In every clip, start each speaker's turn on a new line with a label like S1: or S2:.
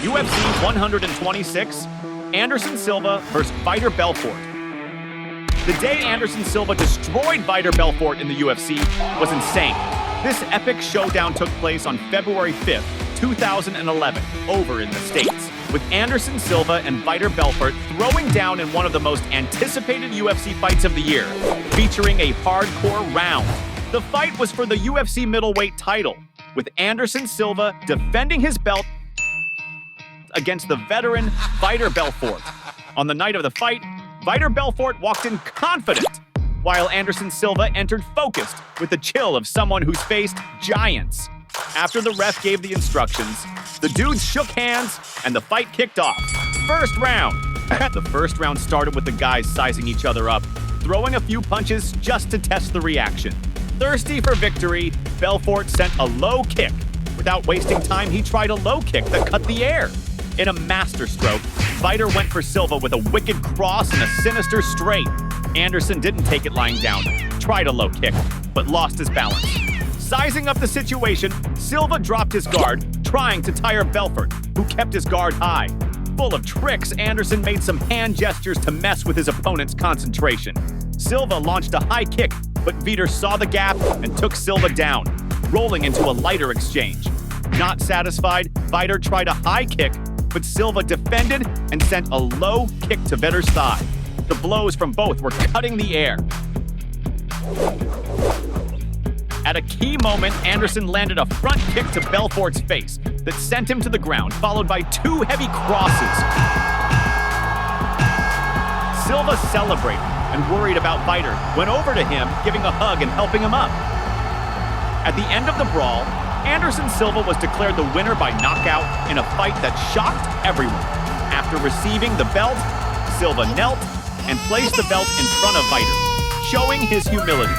S1: UFC 126, Anderson Silva versus Vitor Belfort. The day Anderson Silva destroyed Vitor Belfort in the UFC was insane. This epic showdown took place on February 5th, 2011, over in the States, with Anderson Silva and Vitor Belfort throwing down in one of the most anticipated UFC fights of the year, featuring a hardcore round. The fight was for the UFC middleweight title, with Anderson Silva defending his belt against the veteran Vitor Belfort. On the night of the fight, Vitor Belfort walked in confident, while Anderson Silva entered focused with the chill of someone who's faced giants. After the ref gave the instructions, the dudes shook hands and the fight kicked off. First round. The first round started with the guys sizing each other up, throwing a few punches just to test the reaction. Thirsty for victory, Belfort sent a low kick. Without wasting time, he tried a low kick that cut the air. In a masterstroke, Vitor went for Silva with a wicked cross and a sinister straight. Anderson didn't take it lying down, tried a low kick, but lost his balance. Sizing up the situation, Silva dropped his guard, trying to tire Belfort, who kept his guard high. Full of tricks, Anderson made some hand gestures to mess with his opponent's concentration. Silva launched a high kick, but Vitor saw the gap and took Silva down, rolling into a lighter exchange. Not satisfied, Vitor tried a high kick, but Silva defended and sent a low kick to Vitor's thigh. The blows from both were cutting the air. At a key moment, Anderson landed a front kick to Belfort's face that sent him to the ground, followed by two heavy crosses. Silva celebrated and worried about Vitor, went over to him, giving a hug and helping him up. At the end of the brawl, Anderson Silva was declared the winner by knockout in a fight that shocked everyone. After receiving the belt, Silva knelt and placed the belt in front of Vitor, showing his humility.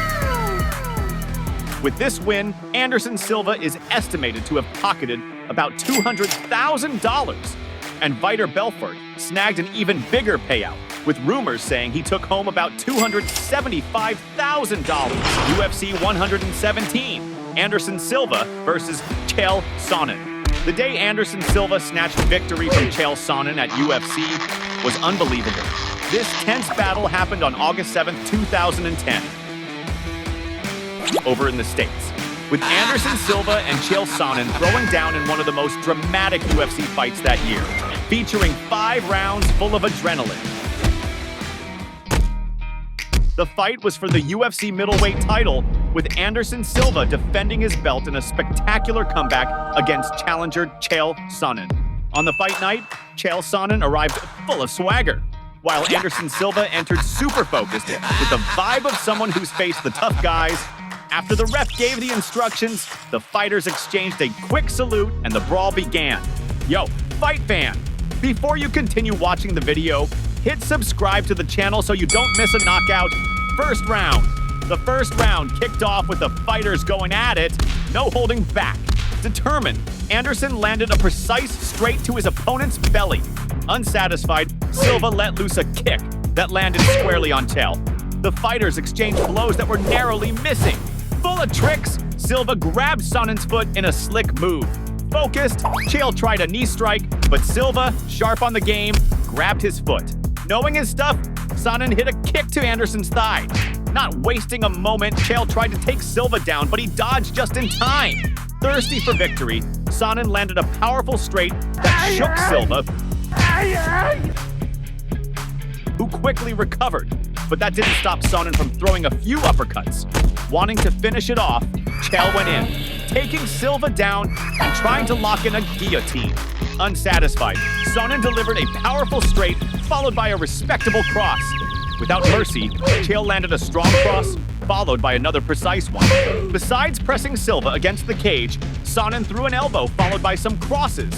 S1: With this win, Anderson Silva is estimated to have pocketed about $200,000, and Vitor Belfort snagged an even bigger payout, with rumors saying he took home about $275,000. UFC 117, Anderson Silva versus Chael Sonnen. The day Anderson Silva snatched victory from Chael Sonnen at UFC was unbelievable. This tense battle happened on August 7th, 2010, over in the States, with Anderson Silva and Chael Sonnen throwing down in one of the most dramatic UFC fights that year, featuring 5 rounds full of adrenaline. The fight was for the UFC middleweight title, with Anderson Silva defending his belt in a spectacular comeback against challenger Chael Sonnen. On the fight night, Chael Sonnen arrived full of swagger, while Anderson Silva entered super focused with the vibe of someone who's faced the tough guys. After the ref gave the instructions, the fighters exchanged a quick salute and the brawl began. Yo, fight fan! Before you continue watching the video, hit subscribe to the channel so you don't miss a knockout. First round. The first round kicked off with the fighters going at it, no holding back. Determined, Anderson landed a precise straight to his opponent's belly. Unsatisfied, Silva let loose a kick that landed squarely on Chael. The fighters exchanged blows that were narrowly missing. Full of tricks, Silva grabbed Sonnen's foot in a slick move. Focused, Chael tried a knee strike, but Silva, sharp on the game, grabbed his foot. Knowing his stuff, Sonnen hit a kick to Anderson's thigh. Not wasting a moment, Chael tried to take Silva down, but he dodged just in time. Thirsty for victory, Sonnen landed a powerful straight that shook Silva, who quickly recovered. But that didn't stop Sonnen from throwing a few uppercuts. Wanting to finish it off, Chael went in, taking Silva down and trying to lock in a guillotine. Unsatisfied, Sonnen delivered a powerful straight, followed by a respectable cross. Without mercy, Chael landed a strong cross, followed by another precise one. Besides pressing Silva against the cage, Sonnen threw an elbow, followed by some crosses.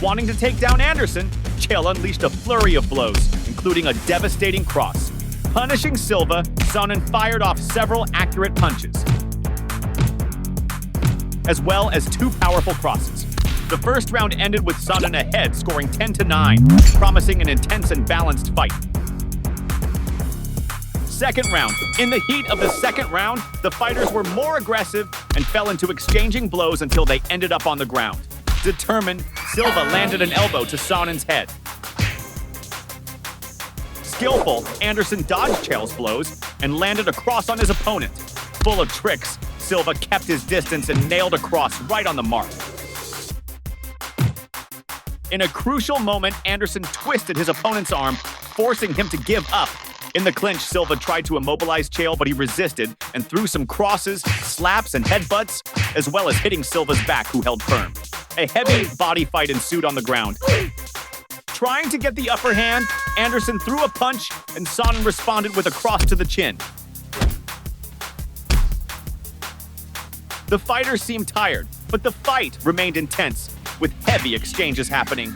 S1: Wanting to take down Anderson, Chael unleashed a flurry of blows, including a devastating cross. Punishing Silva, Sonnen fired off several accurate punches, as well as 2 powerful crosses. The first round ended with Sonnen ahead, scoring 10-9, promising an intense and balanced fight. Second round. In the heat of the second round, the fighters were more aggressive and fell into exchanging blows until they ended up on the ground. Determined, Silva landed an elbow to Sonnen's head. Skillful, Anderson dodged Chael's blows and landed a cross on his opponent. Full of tricks, Silva kept his distance and nailed a cross right on the mark. In a crucial moment, Anderson twisted his opponent's arm, forcing him to give up. In the clinch, Silva tried to immobilize Chael, but he resisted and threw some crosses, slaps, and headbutts, as well as hitting Silva's back, who held firm. A heavy body fight ensued on the ground. Trying to get the upper hand, Anderson threw a punch, and Sonnen responded with a cross to the chin. The fighters seemed tired, but the fight remained intense, with heavy exchanges happening.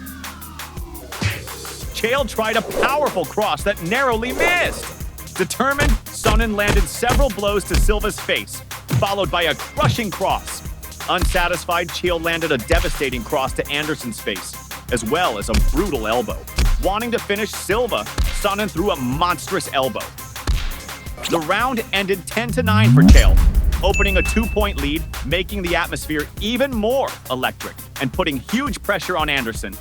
S1: Chael tried a powerful cross that narrowly missed. Determined, Sonnen landed several blows to Silva's face, followed by a crushing cross. Unsatisfied, Chael landed a devastating cross to Anderson's face, as well as a brutal elbow. Wanting to finish Silva, Sonnen threw a monstrous elbow. The round ended 10-9 for Chael, opening a 2-point lead, making the atmosphere even more electric and putting huge pressure on Anderson.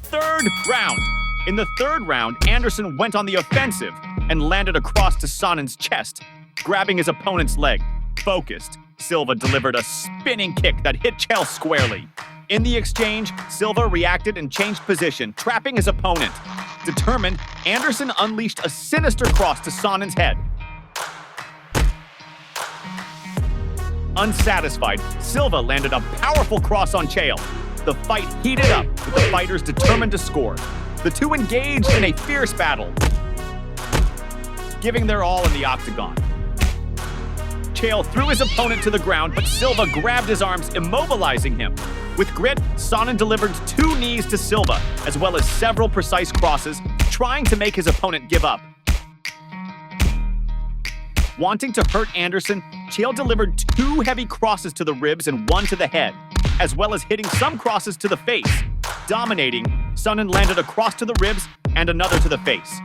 S1: Third round. In the third round, Anderson went on the offensive and landed a cross to Sonnen's chest, grabbing his opponent's leg. Focused, Silva delivered a spinning kick that hit Chael squarely. In the exchange, Silva reacted and changed position, trapping his opponent. Determined, Anderson unleashed a sinister cross to Sonnen's head. Unsatisfied, Silva landed a powerful cross on Chael. The fight heated up, with the fighters determined to score. The two engaged in a fierce battle, giving their all in the octagon. Chael threw his opponent to the ground, but Silva grabbed his arms, immobilizing him. With grit, Sonnen delivered 2 knees to Silva, as well as several precise crosses, trying to make his opponent give up. Wanting to hurt Anderson, Chael delivered 2 heavy crosses to the ribs and 1 to the head, as well as hitting some crosses to the face. Dominating, Sonnen landed a cross to the ribs and another to the face.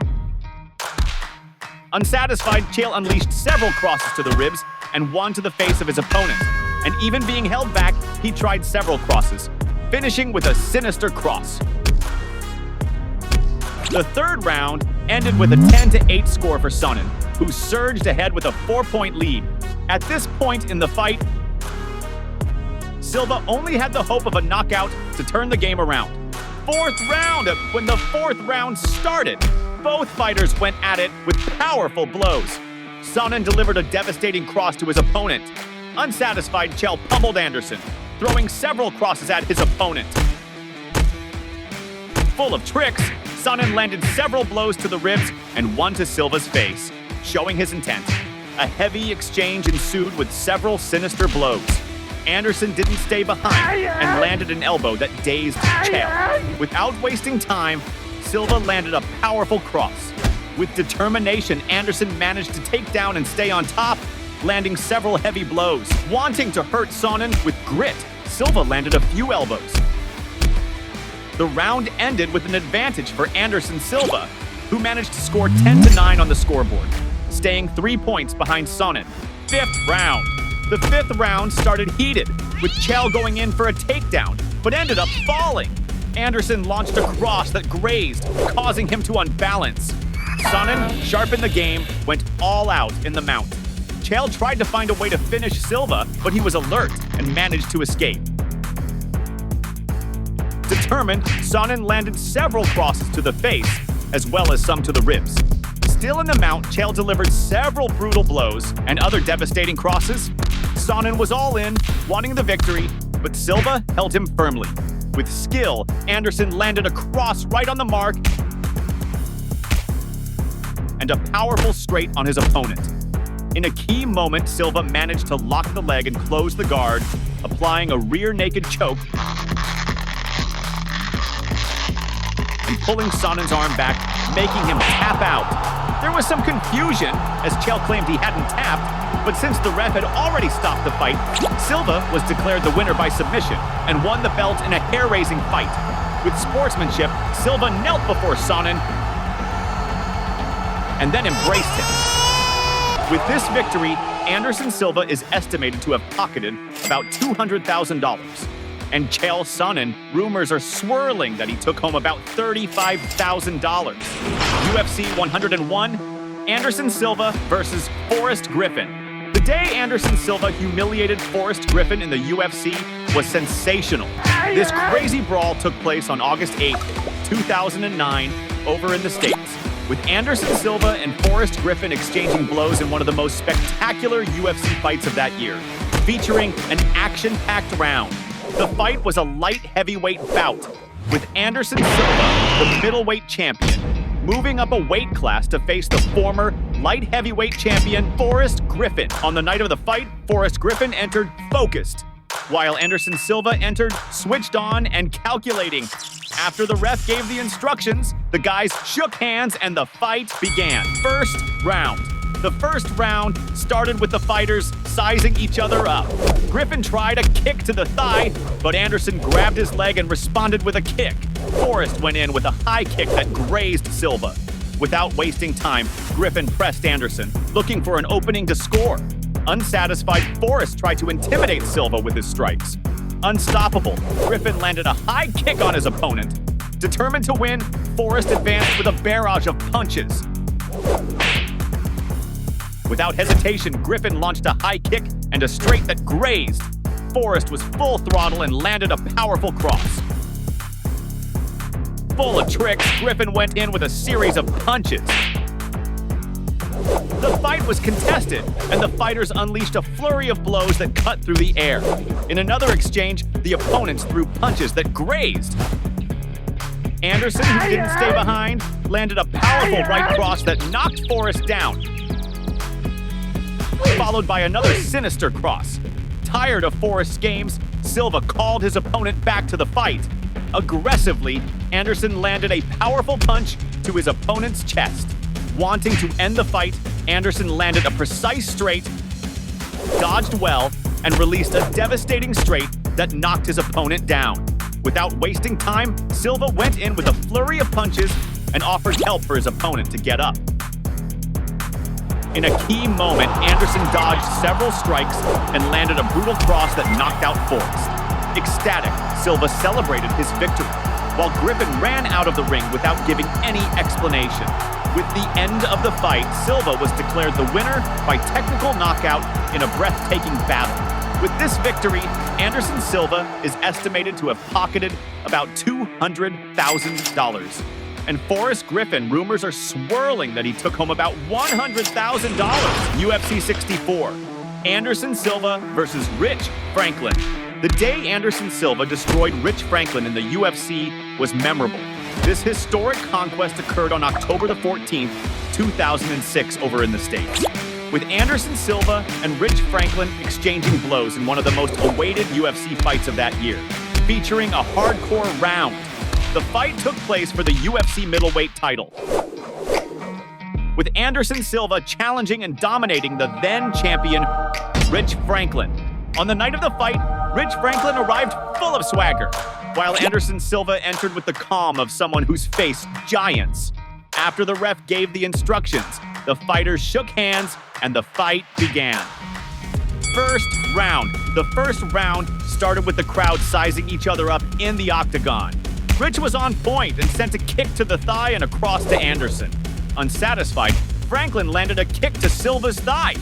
S1: Unsatisfied, Chael unleashed several crosses to the ribs and 1 to the face of his opponent. And even being held back, he tried several crosses, finishing with a sinister cross. The third round ended with a 10-8 score for Sonnen, who surged ahead with a 4-point lead. At this point in the fight, Silva only had the hope of a knockout to turn the game around. Fourth round. When the fourth round started, both fighters went at it with powerful blows. Sonnen delivered a devastating cross to his opponent. Unsatisfied, Chael pummeled Anderson, throwing several crosses at his opponent. Full of tricks, Sonnen landed several blows to the ribs and 1 to Silva's face, showing his intent. A heavy exchange ensued with several sinister blows. Anderson didn't stay behind and landed an elbow that dazed Chael. Without wasting time, Silva landed a powerful cross. With determination, Anderson managed to take down and stay on top, landing several heavy blows. Wanting to hurt Sonnen with grit, Silva landed a few elbows. The round ended with an advantage for Anderson Silva, who managed to score 10-9 on the scoreboard, staying 3 points behind Sonnen. Fifth round. The fifth round started heated, with Chael going in for a takedown, but ended up falling. Anderson launched a cross that grazed, causing him to unbalance. Sonnen, sharp in the game, went all out in the mount. Chael tried to find a way to finish Silva, but he was alert and managed to escape. Determined, Sonnen landed several crosses to the face, as well as some to the ribs. Still in the mount, Chael delivered several brutal blows and other devastating crosses. Sonnen was all in, wanting the victory, but Silva held him firmly. With skill, Anderson landed a cross right on the mark and a powerful straight on his opponent. In a key moment, Silva managed to lock the leg and close the guard, applying a rear naked choke and pulling Sonnen's arm back, making him tap out. There was some confusion, as Chael claimed he hadn't tapped, but since the ref had already stopped the fight, Silva was declared the winner by submission and won the belt in a hair-raising fight. With sportsmanship, Silva knelt before Sonnen and then embraced him. With this victory, Anderson Silva is estimated to have pocketed about $200,000. And Chael Sonnen, rumors are swirling that he took home about $35,000. UFC 101, Anderson Silva versus Forrest Griffin. The day Anderson Silva humiliated Forrest Griffin in the UFC was sensational. This crazy brawl took place on August 8, 2009, over in the States, with Anderson Silva and Forrest Griffin exchanging blows in one of the most spectacular UFC fights of that year, featuring an action-packed round. The fight was a light heavyweight bout, with Anderson Silva, the middleweight champion, moving up a weight class to face the former light heavyweight champion Forrest Griffin. On the night of the fight, Forrest Griffin entered focused, while Anderson Silva entered switched on and calculating. After the ref gave the instructions, the guys shook hands and the fight began. First round. The first round started with the fighters sizing each other up. Griffin tried a kick to the thigh, but Anderson grabbed his leg and responded with a kick. Forrest went in with a high kick that grazed Silva. Without wasting time, Griffin pressed Anderson, looking for an opening to score. Unsatisfied, Forrest tried to intimidate Silva with his strikes. Unstoppable, Griffin landed a high kick on his opponent. Determined to win, Forrest advanced with a barrage of punches. Without hesitation, Griffin launched a high kick and a straight that grazed. Forrest was full throttle and landed a powerful cross. Full of tricks, Griffin went in with a series of punches. The fight was contested, and the fighters unleashed a flurry of blows that cut through the air. In another exchange, the opponents threw punches that grazed. Anderson, who didn't stay behind, landed a powerful right cross that knocked Forrest down, followed by another sinister cross. Tired of Forrest's games, Silva called his opponent back to the fight. Aggressively, Anderson landed a powerful punch to his opponent's chest. Wanting to end the fight, Anderson landed a precise straight, dodged well, and released a devastating straight that knocked his opponent down. Without wasting time, Silva went in with a flurry of punches and offered help for his opponent to get up. In a key moment, Anderson dodged several strikes and landed a brutal cross that knocked out Forrest. Ecstatic, Silva celebrated his victory, while Griffin ran out of the ring without giving any explanation. With the end of the fight, Silva was declared the winner by technical knockout in a breathtaking battle. With this victory, Anderson Silva is estimated to have pocketed about $200,000. And Forrest Griffin, rumors are swirling that he took home about $100,000. UFC 64, Anderson Silva versus Rich Franklin. The day Anderson Silva destroyed Rich Franklin in the UFC was memorable. This historic conquest occurred on October the 14th, 2006 over in the States, with Anderson Silva and Rich Franklin exchanging blows in one of the most awaited UFC fights of that year, featuring a hardcore round. The fight took place for the UFC middleweight title, with Anderson Silva challenging and dominating the then-champion Rich Franklin. On the night of the fight, Rich Franklin arrived full of swagger, while Anderson Silva entered with the calm of someone who's faced giants. After the ref gave the instructions, the fighters shook hands and the fight began. First round. The first round started with the crowd sizing each other up in the octagon. Rich was on point and sent a kick to the thigh and across to Anderson. Unsatisfied, Franklin landed a kick to Silva's thigh.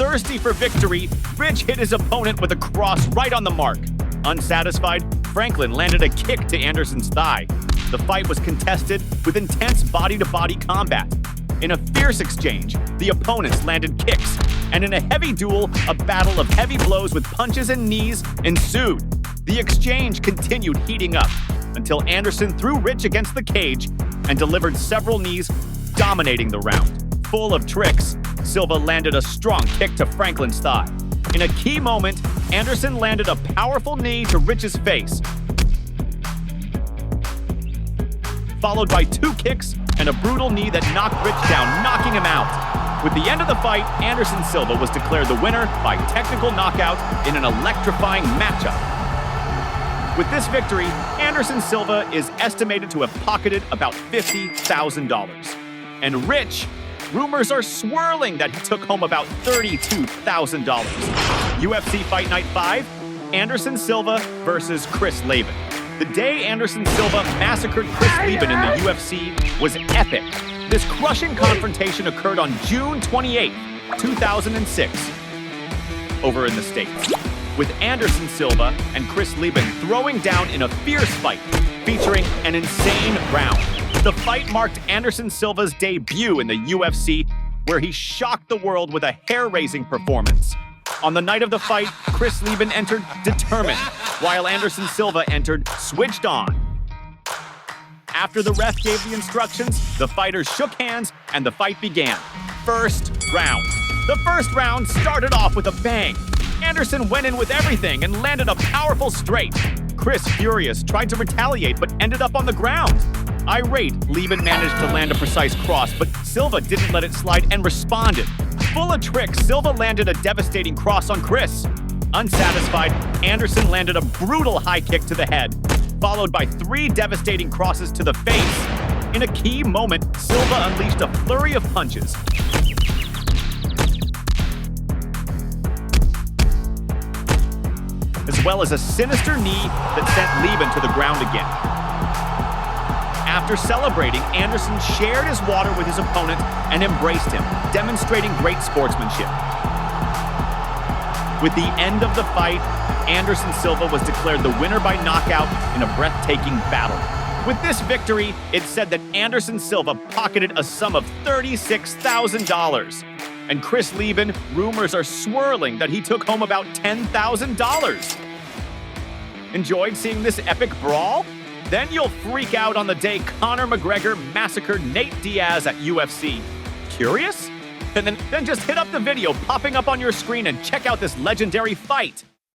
S1: Thirsty for victory, Rich hit his opponent with a cross right on the mark. Unsatisfied, Franklin landed a kick to Anderson's thigh. The fight was contested with intense body-to-body combat. In a fierce exchange, the opponents landed kicks, and in a heavy duel, a battle of heavy blows with punches and knees ensued. The exchange continued heating up until Anderson threw Rich against the cage and delivered several knees, dominating the round. Full of tricks, Silva landed a strong kick to Franklin's thigh. In a key moment, Anderson landed a powerful knee to Rich's face, followed by two kicks and a brutal knee that knocked Rich down, knocking him out. With the end of the fight, Anderson Silva was declared the winner by technical knockout in an electrifying matchup. With this victory, Anderson Silva is estimated to have pocketed about $50,000. And Rich, rumors are swirling that he took home about $32,000. UFC Fight Night 5, Anderson Silva versus Chris Leben. The day Anderson Silva massacred Chris Leben in the UFC was epic. This crushing confrontation occurred on June 28, 2006, over in the States, with Anderson Silva and Chris Leben throwing down in a fierce fight, featuring an insane round. The fight marked Anderson Silva's debut in the UFC, where he shocked the world with a hair-raising performance. On the night of the fight, Chris Leben entered determined, while Anderson Silva entered switched on. After the ref gave the instructions, the fighters shook hands and the fight began. First round. The first round started off with a bang. Anderson went in with everything and landed a powerful straight. Chris, furious, tried to retaliate but ended up on the ground. Irate, Leben managed to land a precise cross, but Silva didn't let it slide and responded. Full of tricks, Silva landed a devastating cross on Chris. Unsatisfied, Anderson landed a brutal high kick to the head, followed by 3 devastating crosses to the face. In a key moment, Silva unleashed a flurry of punches. As well as a sinister knee that sent Leben to the ground again. After celebrating, Anderson shared his water with his opponent and embraced him, demonstrating great sportsmanship. With the end of the fight, Anderson Silva was declared the winner by knockout in a breathtaking battle. With this victory, it's said that Anderson Silva pocketed a sum of $36,000. And Chris Leben, rumors are swirling that he took home about $10,000. Enjoyed seeing this epic brawl? Then you'll freak out on the day Conor McGregor massacred Nick Diaz at UFC. Curious? And then just hit up the video popping up on your screen and check out this legendary fight.